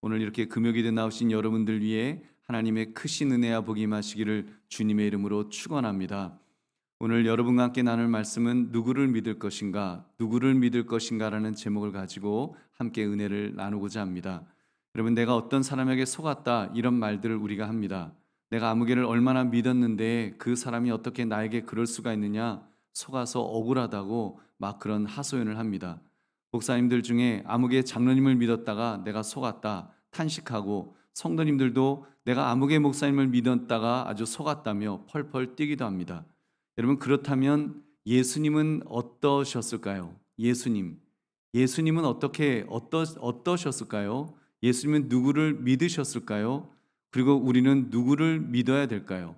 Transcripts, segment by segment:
오늘 이렇게 금요기에 나오신 여러분들 위해 하나님의 크신 은혜와 복이 임하시기를 주님의 이름으로 축원합니다. 오늘 여러분과 함께 나눌 말씀은 누구를 믿을 것인가, 누구를 믿을 것인가라는 제목을 가지고 함께 은혜를 나누고자 합니다. 여러분, 내가 어떤 사람에게 속았다 이런 말들을 우리가 합니다. 내가 아무개를 얼마나 믿었는데 그 사람이 어떻게 나에게 그럴 수가 있느냐, 속아서 억울하다고 막 그런 하소연을 합니다. 목사님들 중에 아무개 장로님을 믿었다가 내가 속았다 탄식하고, 성도님들도 내가 아무개 목사님을 믿었다가 아주 속았다며 펄펄 뛰기도 합니다. 여러분, 그렇다면 예수님은 어떠셨을까요? 예수님은 어떠셨을까요? 예수님은 누구를 믿으셨을까요? 그리고 우리는 누구를 믿어야 될까요?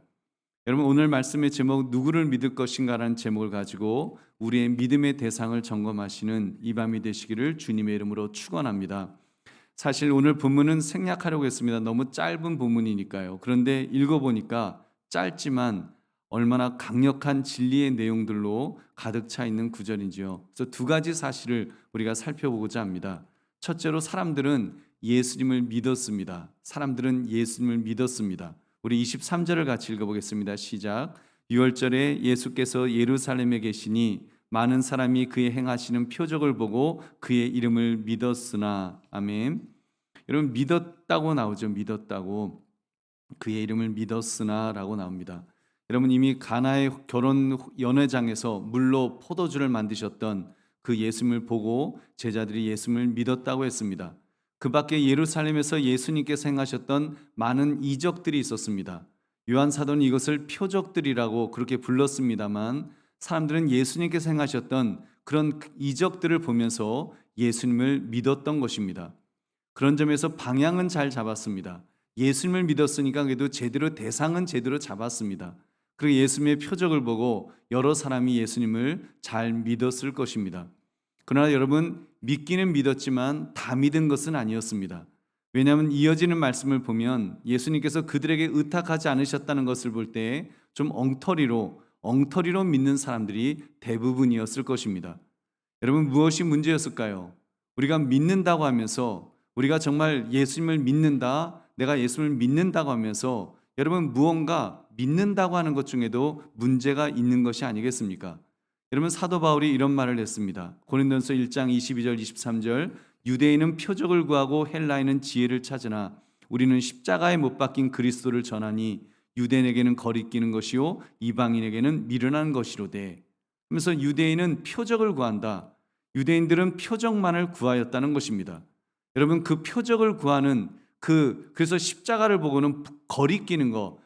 여러분, 오늘 말씀의 제목 누구를 믿을 것인가라는 제목을 가지고 우리의 믿음의 대상을 점검하시는 이 밤이 되시기를 주님의 이름으로 축원합니다. 사실 오늘 본문은 생략하려고 했습니다. 너무 짧은 본문이니까요. 그런데 읽어보니까 짧지만 얼마나 강력한 진리의 내용들로 가득 차 있는 구절인지요. 그래서 두 가지 사실을 우리가 살펴보고자 합니다. 첫째로, 사람들은 예수님을 믿었습니다. 우리 23절을 같이 읽어보겠습니다. 시작. 6월절에 예수께서 예루살렘에 계시니 많은 사람이 그의 행하시는 표적을 보고 그의 이름을 믿었으나. 아멘. 여러분, 믿었다고 나오죠. 믿었다고. 그의 이름을 믿었으나 라고 나옵니다. 여러분, 이미 가나의 결혼 연회장에서 물로 포도주를 만드셨던 그 예수님을 보고 제자들이 예수님을 믿었다고 했습니다. 그 밖에 예루살렘에서 예수님께서 행하셨던 많은 이적들이 있었습니다. 요한 사도는 이것을 표적들이라고 그렇게 불렀습니다만, 사람들은 예수님께서 행하셨던 그런 이적들을 보면서 예수님을 믿었던 것입니다. 그런 점에서 방향은 잘 잡았습니다. 예수님을 믿었으니까 그래도 대상은 제대로 잡았습니다. 그리고 예수님의 표적을 보고 여러 사람이 예수님을 잘 믿었을 것입니다. 그러나 여러분, 믿기는 믿었지만 다 믿은 것은 아니었습니다. 왜냐하면 이어지는 말씀을 보면 예수님께서 그들에게 의탁하지 않으셨다는 것을 볼 때 좀 엉터리로 믿는 사람들이 대부분이었을 것입니다. 여러분, 무엇이 문제였을까요? 우리가 믿는다고 하면서, 우리가 정말 예수님을 믿는다, 내가 예수님을 믿는다고 하면서 여러분, 무언가 믿는다고 하는 것 중에도 문제가 있는 것이 아니겠습니까? 여러분, 사도 바울이 이런 말을 했습니다. 고린도전서 1장 22절 23절, 유대인은 표적을 구하고 헬라인은 지혜를 찾으나 우리는 십자가에 못 박힌 그리스도를 전하니 유대인에게는 거리끼는 것이요 이방인에게는 미련한 것이로되. 하면서 유대인은 표적을 구한다. 유대인들은 표적만을 구하였다는 것입니다. 여러분, 그 표적을 구하는 그래서 십자가를 보고는 거리끼는 거,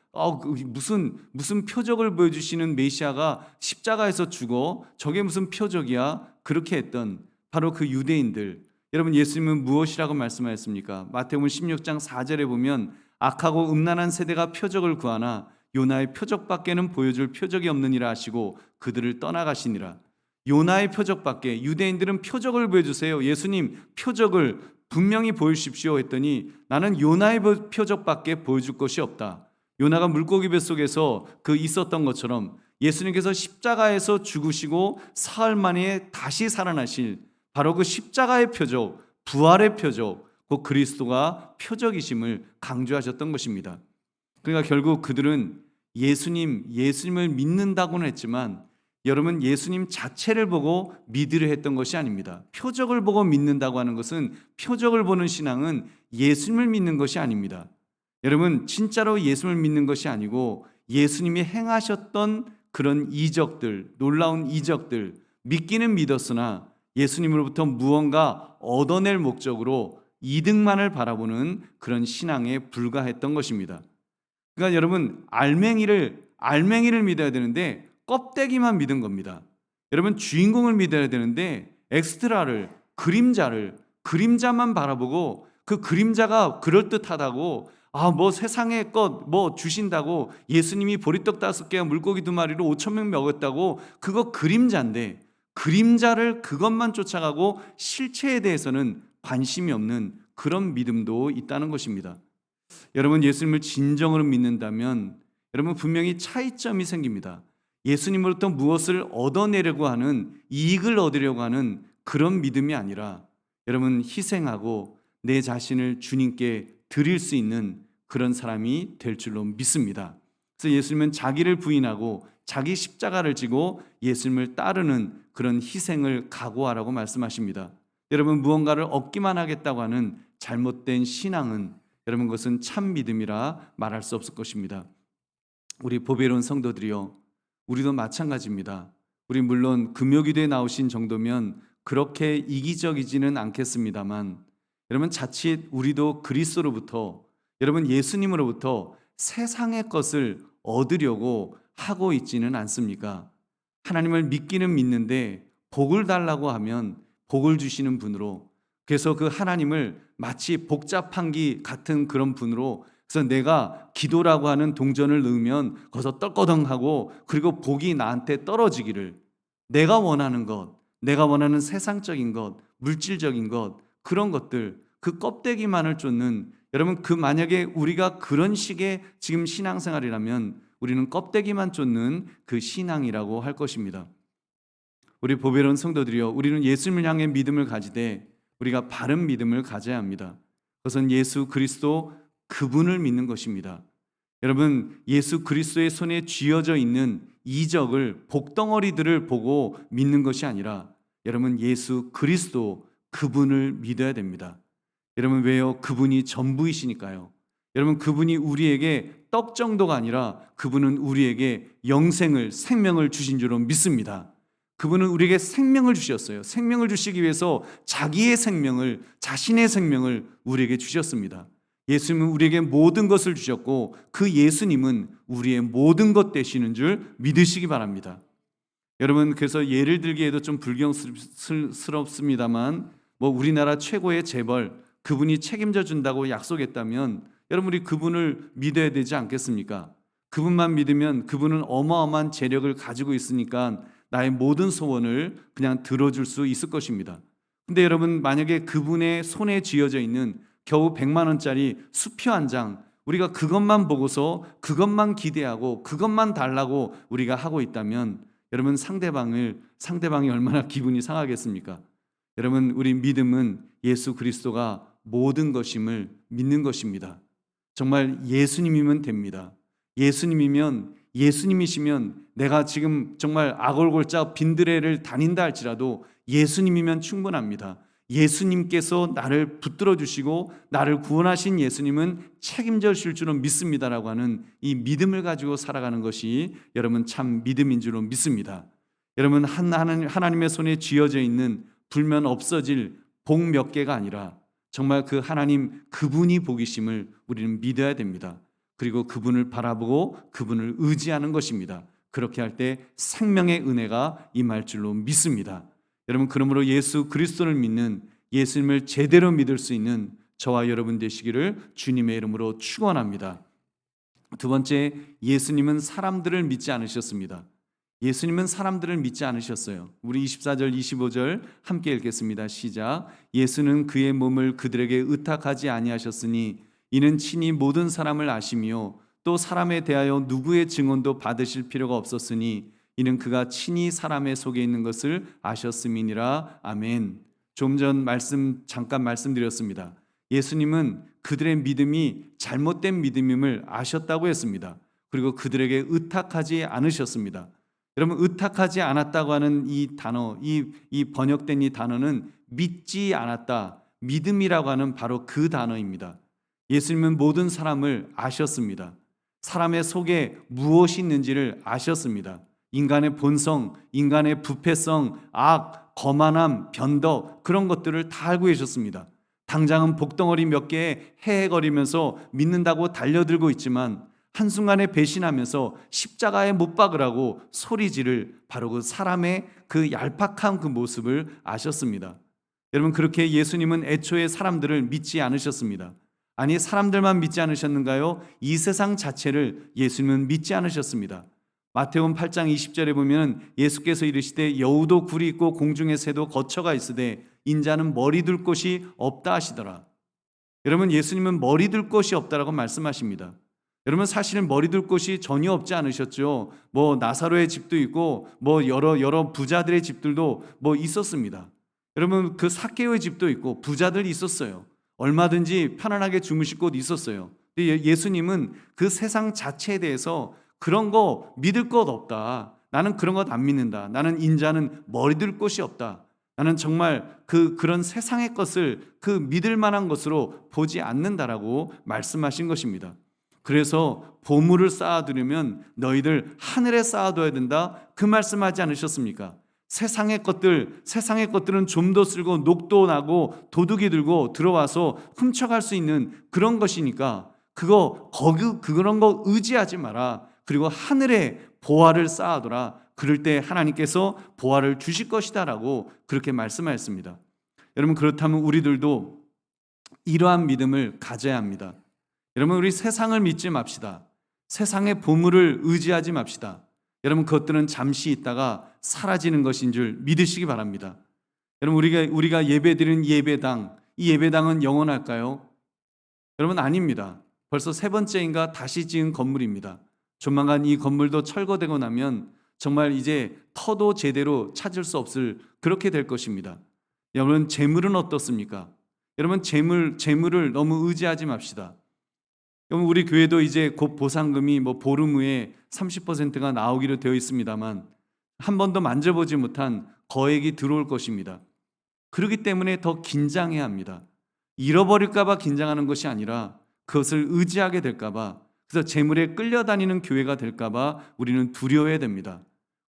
무슨 표적을 보여주시는 메시아가 십자가에서 죽어, 저게 무슨 표적이야? 그렇게 했던 바로 그 유대인들. 여러분, 예수님은 무엇이라고 말씀하셨습니까? 마태복음 16장 4절에 보면 악하고 음란한 세대가 표적을 구하나 요나의 표적밖에는 보여줄 표적이 없느니라 하시고 그들을 떠나가시니라. 요나의 표적밖에, 유대인들은 표적을 보여주세요. 예수님, 표적을 분명히 보여주십시오 했더니 나는 요나의 표적밖에 보여줄 것이 없다. 요나가 물고기 뱃속에서 있었던 것처럼 예수님께서 십자가에서 죽으시고 사흘 만에 다시 살아나실 바로 그 십자가의 표적, 부활의 표적, 그 그리스도가 표적이심을 강조하셨던 것입니다. 그러니까 결국 그들은 예수님을 믿는다고는 했지만, 여러분, 예수님 자체를 보고 믿으려 했던 것이 아닙니다. 표적을 보고 믿는다고 하는 것은, 표적을 보는 신앙은 예수님을 믿는 것이 아닙니다. 여러분, 진짜로 예수님을 믿는 것이 아니고 예수님이 행하셨던 그런 이적들, 놀라운 이적들, 믿기는 믿었으나 예수님으로부터 무언가 얻어낼 목적으로 이득만을 바라보는 그런 신앙에 불과했던 것입니다. 그러니까 여러분, 알맹이를 믿어야 되는데 껍데기만 믿은 겁니다. 여러분, 주인공을 믿어야 되는데 엑스트라를, 그림자만 바라보고 그 그림자가 그럴듯하다고, 세상의 것 주신다고, 예수님이 보리떡 5개와 물고기 2마리로 5,000명 먹었다고, 그거 그림자인데 그림자를 그것만 쫓아가고 실체에 대해서는 관심이 없는 그런 믿음도 있다는 것입니다. 여러분, 예수님을 진정으로 믿는다면 여러분, 분명히 차이점이 생깁니다. 예수님으로부터 무엇을 얻어내려고 하는, 이익을 얻으려고 하는 그런 믿음이 아니라, 여러분, 희생하고 내 자신을 주님께 드릴 수 있는 그런 사람이 될 줄로 믿습니다. 그래서 예수님은 자기를 부인하고 자기 십자가를 지고 예수님을 따르는 그런 희생을 각오하라고 말씀하십니다. 여러분, 무언가를 얻기만 하겠다고 하는 잘못된 신앙은 여러분 그것은 참 믿음이라 말할 수 없을 것입니다. 우리 보배로운 성도들이요, 우리도 마찬가지입니다. 우리 물론 금요기도에 나오신 정도면 그렇게 이기적이지는 않겠습니다만, 여러분 자칫 우리도 그리스도로부터, 여러분 예수님으로부터 세상의 것을 얻으려고 하고 있지는 않습니까? 하나님을 믿기는 믿는데 복을 달라고 하면 복을 주시는 분으로, 그래서 그 하나님을 마치 복잡한기 같은 그런 분으로, 그래서 내가 기도라고 하는 동전을 넣으면 거기서 떨거덩하고 그리고 복이 나한테 떨어지기를, 내가 원하는 것, 내가 원하는 세상적인 것, 물질적인 것, 그런 것들, 그 껍데기만을 쫓는, 여러분 그 만약에 우리가 그런 식의 지금 신앙생활이라면 우리는 껍데기만 쫓는 그 신앙이라고 할 것입니다. 우리 보배로운 성도들이여, 우리는 예수님을 향해 믿음을 가지되 우리가 바른 믿음을 가져야 합니다. 그것은 예수 그리스도 그분을 믿는 것입니다. 여러분, 예수 그리스도의 손에 쥐어져 있는 이적을, 복덩어리들을 보고 믿는 것이 아니라 여러분 예수 그리스도 그분을 믿어야 됩니다. 여러분, 왜요? 그분이 전부이시니까요. 여러분, 그분이 우리에게 떡 정도가 아니라 그분은 우리에게 영생을, 생명을 주신 줄로 믿습니다. 그분은 우리에게 생명을 주셨어요. 생명을 주시기 위해서 자기의 생명을, 자신의 생명을 우리에게 주셨습니다. 예수님은 우리에게 모든 것을 주셨고 그 예수님은 우리의 모든 것 되시는 줄 믿으시기 바랍니다. 여러분, 그래서 예를 들기에도 좀 불경스럽습니다만, 우리나라 최고의 재벌, 그분이 책임져 준다고 약속했다면 여러분, 우리 그분을 믿어야 되지 않겠습니까? 그분만 믿으면 그분은 어마어마한 재력을 가지고 있으니까 나의 모든 소원을 그냥 들어줄 수 있을 것입니다. 근데 여러분, 만약에 그분의 손에 쥐어져 있는 겨우 100만 원짜리 수표 한 장, 우리가 그것만 보고서 그것만 기대하고 그것만 달라고 우리가 하고 있다면 여러분, 상대방이 얼마나 기분이 상하겠습니까? 여러분, 우리 믿음은 예수 그리스도가 모든 것임을 믿는 것입니다. 정말 예수님이면 됩니다. 예수님이시면 내가 지금 정말 아골골짜 빈드레를 다닌다 할지라도 예수님이면 충분합니다. 예수님께서 나를 붙들어 주시고 나를 구원하신 예수님은 책임져 주실 줄은 믿습니다라고 하는 이 믿음을 가지고 살아가는 것이 여러분 참 믿음인 줄로 믿습니다. 여러분, 하나님의 손에 쥐어져 있는 불면 없어질 복 몇 개가 아니라 정말 그 하나님 그분이 복이심을 우리는 믿어야 됩니다. 그리고 그분을 바라보고 그분을 의지하는 것입니다. 그렇게 할 때 생명의 은혜가 임할 줄로 믿습니다. 여러분, 그러므로 예수 그리스도를 믿는, 예수님을 제대로 믿을 수 있는 저와 여러분 되시기를 주님의 이름으로 축원합니다. 두 번째, 예수님은 사람들을 믿지 않으셨습니다. 예수님은 사람들을 믿지 않으셨어요. 우리 24절 25절 함께 읽겠습니다. 시작. 예수는 그의 몸을 그들에게 의탁하지 아니하셨으니 이는 친히 모든 사람을 아시며 또 사람에 대하여 누구의 증언도 받으실 필요가 없었으니 이는 그가 친히 사람의 속에 있는 것을 아셨음이니라. 아멘. 좀 전 잠깐 말씀드렸습니다. 예수님은 그들의 믿음이 잘못된 믿음임을 아셨다고 했습니다. 그리고 그들에게 의탁하지 않으셨습니다. 여러분, 의탁하지 않았다고 하는 이 단어, 이 번역된 이 단어는 믿지 않았다, 믿음이라고 하는 바로 그 단어입니다. 예수님은 모든 사람을 아셨습니다. 사람의 속에 무엇이 있는지를 아셨습니다. 인간의 본성, 인간의 부패성, 악, 거만함, 변덕, 그런 것들을 다 알고 계셨습니다. 당장은 복덩어리 몇 개에 헤헤거리면서 믿는다고 달려들고 있지만 한순간에 배신하면서 십자가에 못 박으라고 소리지를 바로 그 사람의 그 얄팍한 그 모습을 아셨습니다. 여러분, 그렇게 예수님은 애초에 사람들을 믿지 않으셨습니다. 아니, 사람들만 믿지 않으셨는가요? 이 세상 자체를 예수님은 믿지 않으셨습니다. 마태복음 8장 20절에 보면 예수께서 이르시되 여우도 굴이 있고 공중의 새도 거처가 있으되 인자는 머리 둘 곳이 없다 하시더라. 여러분, 예수님은 머리 둘 곳이 없다라고 말씀하십니다. 여러분, 사실은 머리 둘 곳이 전혀 없지 않으셨죠. 나사로의 집도 있고 여러 부자들의 집들도 있었습니다. 여러분, 그 삭개오의 집도 있고 부자들이 있었어요. 얼마든지 편안하게 주무실 곳 있었어요. 근데 예수님은 그 세상 자체에 대해서 그런 거 믿을 것 없다. 나는 그런 것 안 믿는다. 나는 인자는 머리 둘 곳이 없다. 나는 정말 그런 세상의 것을 그 믿을 만한 것으로 보지 않는다라고 말씀하신 것입니다. 그래서 보물을 쌓아두려면 너희들 하늘에 쌓아둬야 된다. 그 말씀하지 않으셨습니까? 세상의 것들은 좀도 쓸고 녹도 나고 도둑이 들고 들어와서 훔쳐갈 수 있는 그런 것이니까 그런 거 의지하지 마라. 그리고 하늘에 보화를 쌓아둬라. 그럴 때 하나님께서 보화를 주실 것이다라고 그렇게 말씀하셨습니다. 여러분, 그렇다면 우리들도 이러한 믿음을 가져야 합니다. 여러분, 우리 세상을 믿지 맙시다. 세상의 보물을 의지하지 맙시다. 여러분, 그것들은 잠시 있다가 사라지는 것인 줄 믿으시기 바랍니다. 여러분, 우리가 예배드리는 예배당, 이 예배당은 영원할까요? 여러분, 아닙니다. 벌써 세 번째인가 다시 지은 건물입니다. 조만간 이 건물도 철거되고 나면 정말 이제 터도 제대로 찾을 수 없을 그렇게 될 것입니다. 여러분, 재물은 어떻습니까? 여러분, 재물을 너무 의지하지 맙시다. 여러분, 우리 교회도 이제 곧 보상금이 보름 후에 30%가 나오기로 되어 있습니다만 한 번도 만져보지 못한 거액이 들어올 것입니다. 그렇기 때문에 더 긴장해야 합니다. 잃어버릴까 봐 긴장하는 것이 아니라 그것을 의지하게 될까 봐, 그래서 재물에 끌려다니는 교회가 될까 봐 우리는 두려워해야 됩니다.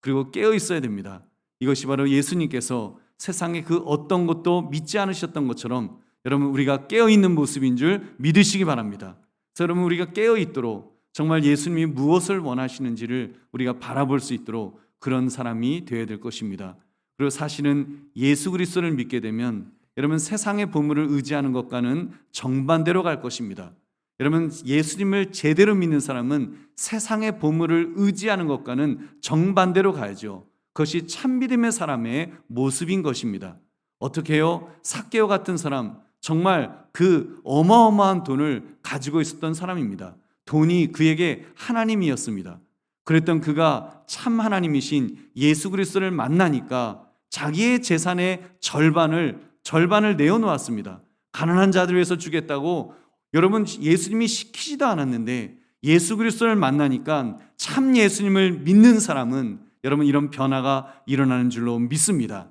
그리고 깨어 있어야 됩니다. 이것이 바로 예수님께서 세상의 그 어떤 것도 믿지 않으셨던 것처럼 여러분, 우리가 깨어 있는 모습인 줄 믿으시기 바랍니다. 그래서 여러분, 우리가 깨어 있도록 정말 예수님이 무엇을 원하시는지를 우리가 바라볼 수 있도록 그런 사람이 되어야 될 것입니다. 그리고 사실은 예수 그리스도를 믿게 되면 여러분, 세상의 보물을 의지하는 것과는 정반대로 갈 것입니다. 여러분, 예수님을 제대로 믿는 사람은 세상의 보물을 의지하는 것과는 정반대로 가야죠. 그것이 참 믿음의 사람의 모습인 것입니다. 어떻게 해요? 삭개오 같은 사람, 정말 그 어마어마한 돈을 가지고 있었던 사람입니다. 돈이 그에게 하나님이었습니다. 그랬던 그가 참 하나님이신 예수 그리스도를 만나니까 자기의 재산의 절반을 내어놓았습니다. 가난한 자들 위해서 주겠다고. 여러분, 예수님이 시키지도 않았는데 예수 그리스도를 만나니까 참 예수님을 믿는 사람은 여러분, 이런 변화가 일어나는 줄로 믿습니다.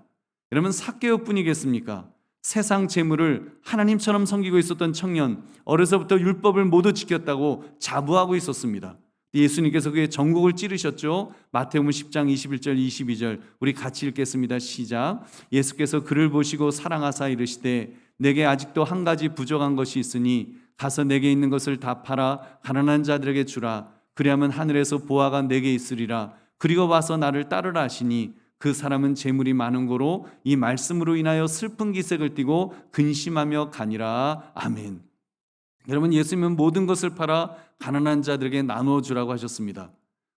여러분, 삭개오뿐이겠습니까? 세상 재물을 하나님처럼 섬기고 있었던 청년, 어려서부터 율법을 모두 지켰다고 자부하고 있었습니다. 예수님께서 그의 전곡을 찌르셨죠. 마태복음 10장 21절 22절 우리 같이 읽겠습니다. 시작. 예수께서 그를 보시고 사랑하사 이르시되 내게 아직도 한 가지 부족한 것이 있으니 가서 내게 있는 것을 다 팔아 가난한 자들에게 주라. 그리하면 하늘에서 보화가 내게 있으리라. 그리고 와서 나를 따르라 하시니 그 사람은 재물이 많은 고로 이 말씀으로 인하여 슬픈 기색을 띠고 근심하며 가니라. 아멘. 여러분, 예수님은 모든 것을 팔아 가난한 자들에게 나누어 주라고 하셨습니다.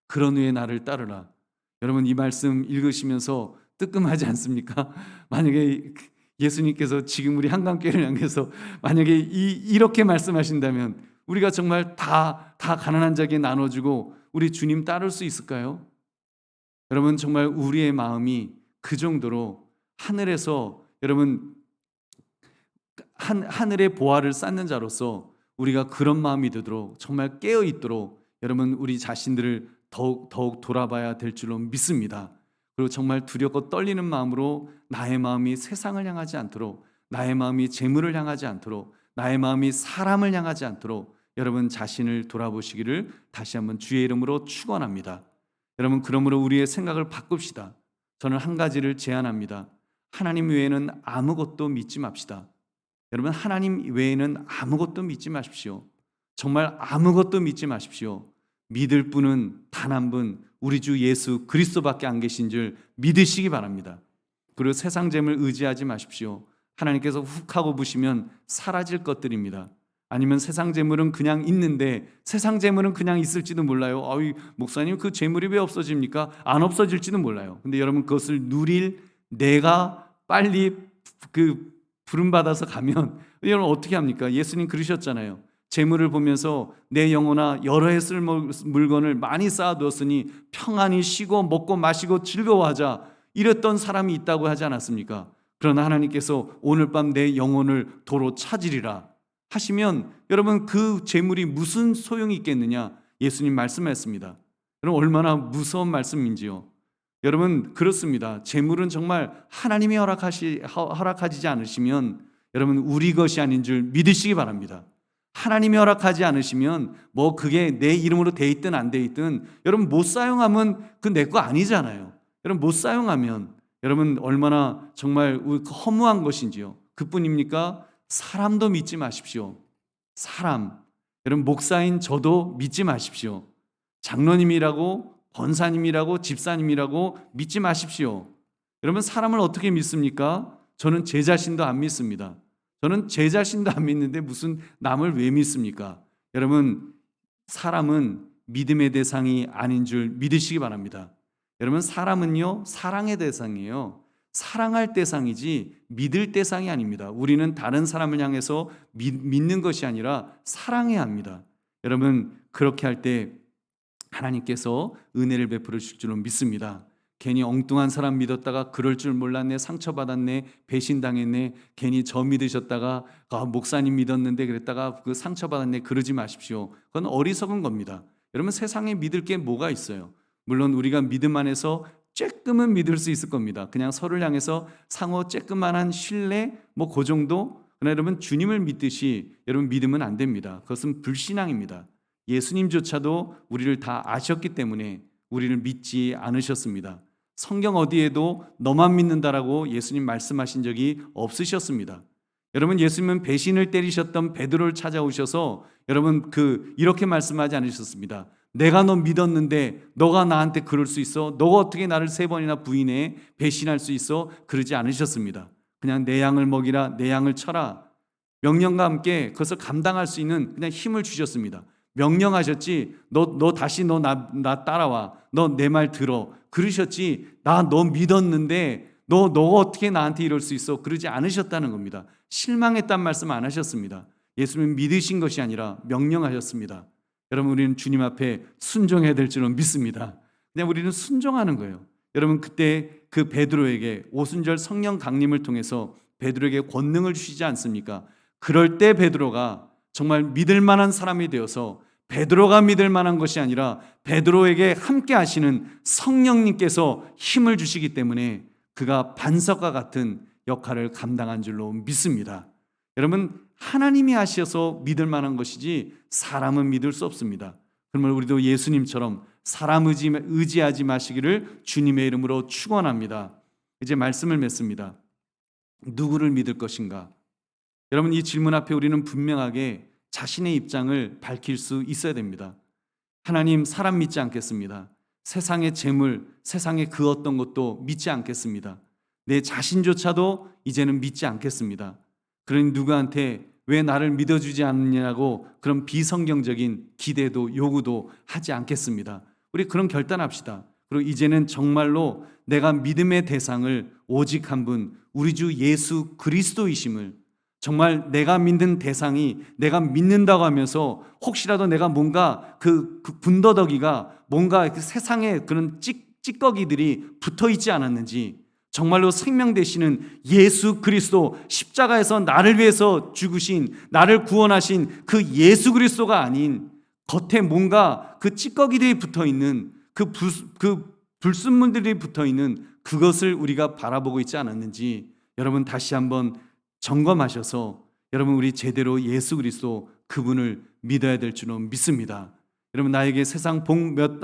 그런 후에 나를 따르라. 여러분, 이 말씀 읽으시면서 뜨끔하지 않습니까? 만약에 예수님께서 지금 우리 한강교회를 향해서 만약에 이렇게 말씀하신다면 우리가 정말 다 가난한 자에게 나눠주고 우리 주님 따를 수 있을까요? 여러분, 정말 우리의 마음이 그 정도로 하늘에서 여러분 하늘의 보화를 쌓는 자로서 우리가 그런 마음이 되도록 정말 깨어 있도록 여러분, 우리 자신들을 더욱 돌아봐야 될 줄로 믿습니다. 그리고 정말 두렵고 떨리는 마음으로 나의 마음이 세상을 향하지 않도록, 나의 마음이 재물을 향하지 않도록, 나의 마음이 사람을 향하지 않도록 여러분 자신을 돌아보시기를 다시 한번 주의 이름으로 축원합니다. 여러분, 그러므로 우리의 생각을 바꿉시다. 저는 한 가지를 제안합니다. 하나님 외에는 아무것도 믿지 맙시다. 여러분, 하나님 외에는 아무것도 믿지 마십시오. 정말 아무것도 믿지 마십시오. 믿을 분은 단 한 분, 우리 주 예수 그리스도밖에 안 계신 줄 믿으시기 바랍니다. 그리고 세상 재물 의지하지 마십시오. 하나님께서 훅 하고 부시면 사라질 것들입니다. 아니면 세상 재물은 그냥 있는데 세상 재물은 그냥 있을지도 몰라요. 목사님, 그 재물이 왜 없어집니까? 안 없어질지도 몰라요. 근데 여러분, 그것을 누릴 내가 빨리 부름받아서 가면 여러분 어떻게 합니까? 예수님 그러셨잖아요. 재물을 보면서 내 영혼아, 여러 해 쓸 물건을 많이 쌓아두었으니 평안히 쉬고 먹고 마시고 즐거워하자, 이랬던 사람이 있다고 하지 않았습니까? 그러나 하나님께서 오늘 밤 내 영혼을 도로 찾으리라 하시면 여러분 그 재물이 무슨 소용이 있겠느냐? 예수님 말씀하셨습니다. 여러분 얼마나 무서운 말씀인지요. 여러분 그렇습니다. 재물은 정말 하나님이 허락하지 않으시면 여러분 우리 것이 아닌 줄 믿으시기 바랍니다. 하나님이 허락하지 않으시면 뭐 그게 내 이름으로 돼 있든 안 돼 있든 여러분 못 사용하면 그 내 거 아니잖아요. 여러분 못 사용하면 여러분 얼마나 정말 허무한 것인지요. 그뿐입니까? 사람도 믿지 마십시오. 사람. 여러분 목사인 저도 믿지 마십시오. 장로님이라고 권사님이라고 집사님이라고 믿지 마십시오. 여러분 사람을 어떻게 믿습니까? 저는 제 자신도 안 믿습니다. 저는 제 자신도 안 믿는데 무슨 남을 왜 믿습니까? 여러분 사람은 믿음의 대상이 아닌 줄 믿으시기 바랍니다. 여러분 사람은요 사랑의 대상이에요. 사랑할 대상이지 믿을 대상이 아닙니다. 우리는 다른 사람을 향해서 믿는 것이 아니라 사랑해야 합니다. 여러분 그렇게 할 때 하나님께서 은혜를 베풀어 주실 줄은 믿습니다. 괜히 엉뚱한 사람 믿었다가 그럴 줄 몰랐네, 상처받았네, 배신당했네, 괜히 저 믿으셨다가 목사님 믿었는데 그랬다가 그 상처받았네, 그러지 마십시오. 그건 어리석은 겁니다. 여러분 세상에 믿을 게 뭐가 있어요? 물론 우리가 믿음 안에서 쬐끔은 믿을 수 있을 겁니다. 그냥 서로를 향해서 상호 쬐끔만한 신뢰 뭐 그 정도. 그러나 여러분 주님을 믿듯이 여러분 믿으면 안 됩니다. 그것은 불신앙입니다. 예수님조차도 우리를 다 아셨기 때문에 우리를 믿지 않으셨습니다. 성경 어디에도 너만 믿는다라고 예수님 말씀하신 적이 없으셨습니다. 여러분 예수님은 배신을 때리셨던 베드로를 찾아오셔서 여러분 이렇게 말씀하지 않으셨습니다. 내가 너 믿었는데 너가 나한테 그럴 수 있어? 너가 어떻게 나를 3번이나 부인해? 배신할 수 있어? 그러지 않으셨습니다. 그냥 내 양을 먹이라, 내 양을 쳐라. 명령과 함께 그것을 감당할 수 있는 그냥 힘을 주셨습니다. 명령하셨지 너 다시 나 따라와. 너 내 말 들어. 그러셨지 나 너 믿었는데 너가 어떻게 나한테 이럴 수 있어? 그러지 않으셨다는 겁니다. 실망했단 말씀 안 하셨습니다. 예수님 믿으신 것이 아니라 명령하셨습니다. 여러분 우리는 주님 앞에 순종해야 될 줄은 믿습니다. 그냥 우리는 순종하는 거예요. 여러분 그때 그 베드로에게 오순절 성령 강림을 통해서 베드로에게 권능을 주시지 않습니까? 그럴 때 베드로가 정말 믿을 만한 사람이 되어서 베드로가 믿을 만한 것이 아니라 베드로에게 함께 하시는 성령님께서 힘을 주시기 때문에 그가 반석과 같은 역할을 감당한 줄로 믿습니다. 여러분 하나님이 하셔서 믿을 만한 것이지 사람은 믿을 수 없습니다. 그러면 우리도 예수님처럼 사람 의지하지 마시기를 주님의 이름으로 축원합니다. 이제 말씀을 맺습니다. 누구를 믿을 것인가? 여러분 이 질문 앞에 우리는 분명하게 자신의 입장을 밝힐 수 있어야 됩니다. 하나님 사람 믿지 않겠습니다. 세상의 재물, 세상의 그 어떤 것도 믿지 않겠습니다. 내 자신조차도 이제는 믿지 않겠습니다. 그러니 누구한테 왜 나를 믿어주지 않느냐고 그런 비성경적인 기대도 요구도 하지 않겠습니다. 우리 그런 결단합시다. 그리고 이제는 정말로 내가 믿음의 대상을 오직 한 분 우리 주 예수 그리스도이심을 정말 내가 믿는 대상이 내가 믿는다고 하면서 혹시라도 내가 뭔가 그 군더더기가 뭔가 세상에 그런 찌꺼기들이 붙어 있지 않았는지 정말로 생명 되시는 예수 그리스도 십자가에서 나를 위해서 죽으신 나를 구원하신 그 예수 그리스도가 아닌 겉에 뭔가 그 찌꺼기들이 붙어 있는 그 불순물들이 붙어 있는 그것을 우리가 바라보고 있지 않았는지 여러분 다시 한번 점검하셔서 여러분 우리 제대로 예수 그리스도 그분을 믿어야 될 줄은 믿습니다. 여러분 나에게 세상 복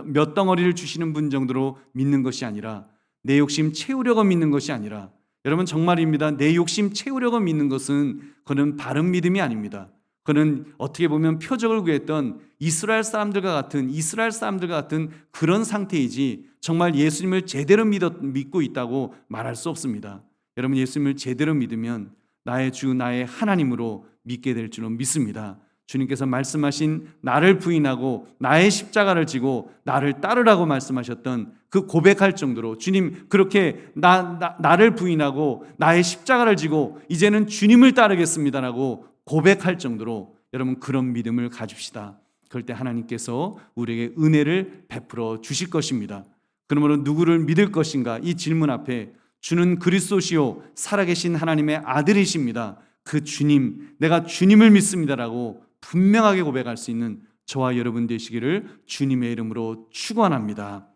몇 덩어리를 주시는 분 정도로 믿는 것이 아니라 내 욕심 채우려고 믿는 것이 아니라 여러분 정말입니다. 내 욕심 채우려고 믿는 것은 그는 바른 믿음이 아닙니다. 그는 어떻게 보면 표적을 구했던 이스라엘 사람들과 같은 그런 상태이지 정말 예수님을 제대로 믿고 있다고 말할 수 없습니다. 여러분 예수님을 제대로 믿으면 나의 주 나의 하나님으로 믿게 될 줄은 믿습니다. 주님께서 말씀하신 나를 부인하고 나의 십자가를 지고 나를 따르라고 말씀하셨던 그 고백할 정도로 주님 그렇게 나를 부인하고 나의 십자가를 지고 이제는 주님을 따르겠습니다라고 고백할 정도로 여러분 그런 믿음을 가집시다. 그럴 때 하나님께서 우리에게 은혜를 베풀어 주실 것입니다. 그러므로 누구를 믿을 것인가 이 질문 앞에 주는 그리스도시요 살아계신 하나님의 아들이십니다. 그 주님, 내가 주님을 믿습니다라고 분명하게 고백할 수 있는 저와 여러분 되시기를 주님의 이름으로 축원합니다.